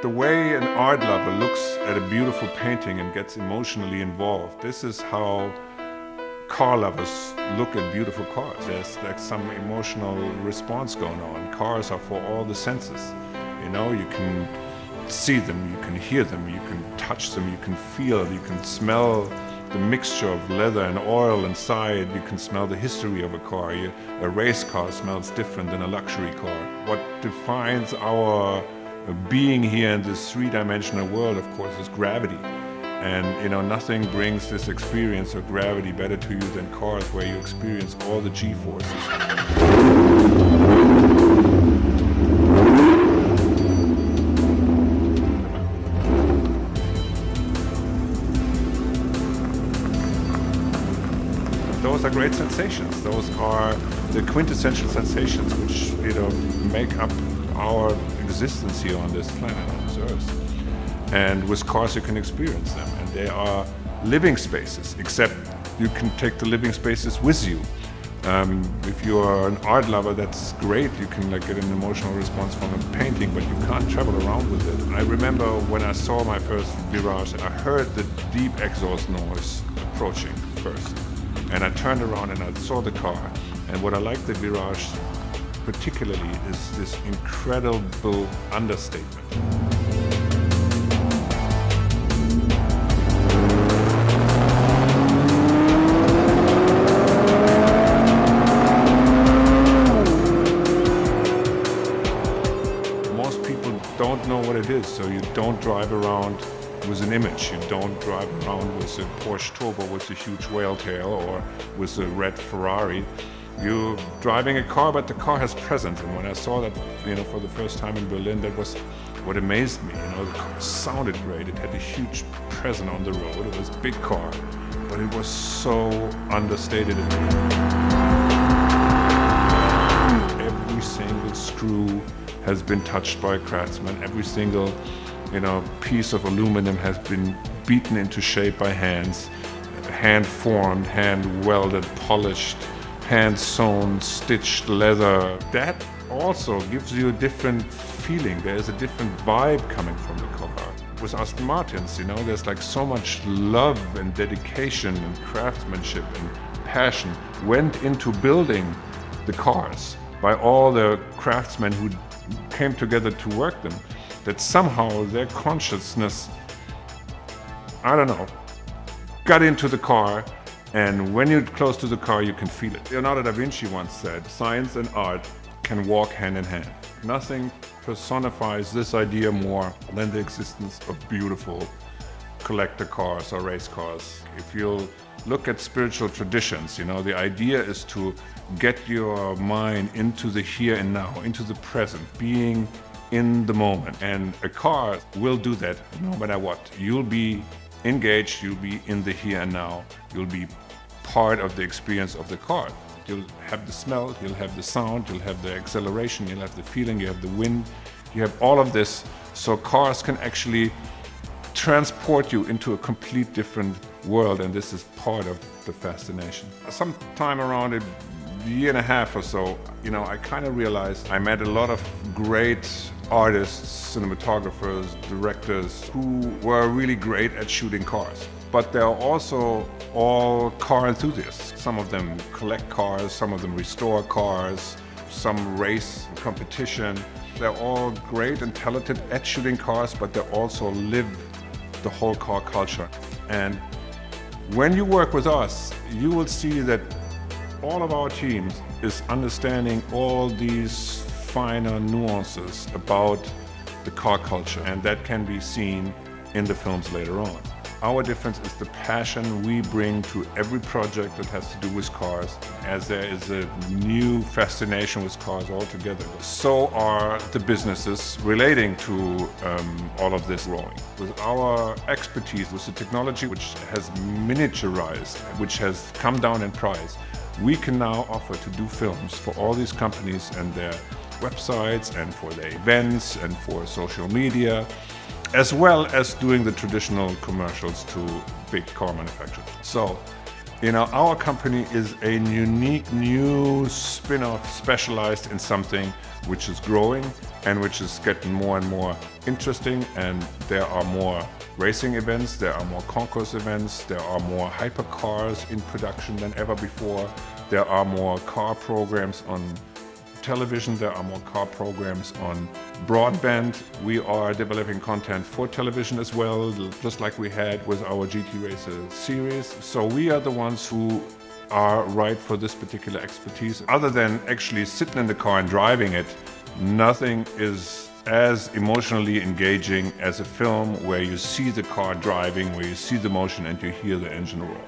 The way an art lover looks at a beautiful painting and gets emotionally involved, this is how car lovers look at beautiful cars. There's like some emotional response going on. Cars are for all the senses. You know, you can see them, you can hear them, you can touch them, you can feel, you can smell the mixture of leather and oil inside, you can smell the history of a car. A race car smells different than a luxury car. What defines our being here in this three-dimensional world, of course, is gravity. And you know, nothing brings this experience of gravity better to you than cars, where you experience all the G-forces. Those are great sensations. Those are the quintessential sensations which, you know, make up our existence here on this planet, on this earth. And with cars you can experience them, and they are living spaces, except you can take the living spaces with you. If you are an art lover, that's great. You can like get an emotional response from a painting, but you can't travel around with it. I remember when I saw my first Virage, I heard the deep exhaust noise approaching first. And I turned around and I saw the car. And what I like the Virage particularly is this incredible understatement. Most people don't know what it is, so you don't drive around with an image. You don't drive around with a Porsche Turbo with a huge whale tail or with a red Ferrari. You're driving a car, but the car has presence. And when I saw that, you know, for the first time in Berlin, that was what amazed me. You know, the car sounded great. It had a huge presence on the road. It was a big car, but it was so understated. Every single screw has been touched by a craftsman. Every single, you know, piece of aluminum has been beaten into shape by hands, hand formed, hand welded, polished, hand sewn, stitched leather. That also gives you a different feeling. There's a different vibe coming from the car. With Aston Martins, you know, there's like so much love and dedication and craftsmanship and passion went into building the cars by all the craftsmen who came together to work them, that somehow their consciousness, I don't know, got into the car, and when you're close to the car, you can feel it. Leonardo da Vinci once said, science and art can walk hand in hand. Nothing personifies this idea more than the existence of beautiful collector cars or race cars. If you'll look at spiritual traditions, you know, the idea is to get your mind into the here and now, into the present, being in the moment. And a car will do that no matter what. You'll be engaged, you'll be in the here and now, you'll be part of the experience of the car. You'll have the smell, you'll have the sound, you'll have the acceleration, you'll have the feeling, you have the wind, you have all of this. So cars can actually transport you into a complete different world, and this is part of the fascination. Sometime around a year and a half or so, you know, I kind of realized I met a lot of great artists, cinematographers, directors who were really great at shooting cars. But they're also all car enthusiasts. Some of them collect cars, some of them restore cars, some race competition. They're all great and talented at shooting cars, but they also live the whole car culture. And when you work with us, you will see that all of our teams is understanding all these finer nuances about the car culture, and that can be seen in the films later on. Our difference is the passion we bring to every project that has to do with cars, as there is a new fascination with cars altogether. So are the businesses relating to all of this growing. With our expertise, with the technology which has miniaturized, which has come down in price, we can now offer to do films for all these companies and their websites and for their events and for social media, as well as doing the traditional commercials to big car manufacturers. So You know, our company is a unique new spin-off specialized in something which is growing and which is getting more and more interesting, and there are more racing events, there are more concourse events, there are more hypercars in production than ever before, there are more car programs on television, there are more car programs on broadband. We are developing content for television as well, just like we had with our GT Racer series. So we are the ones who are right for this particular expertise. Other than actually sitting in the car and driving it, nothing is as emotionally engaging as a film where you see the car driving, where you see the motion and you hear the engine roar.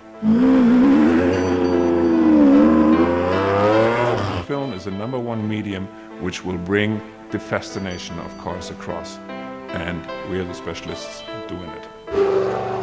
Film is the #1 medium which will bring the fascination of cars across, and we are the specialists doing it.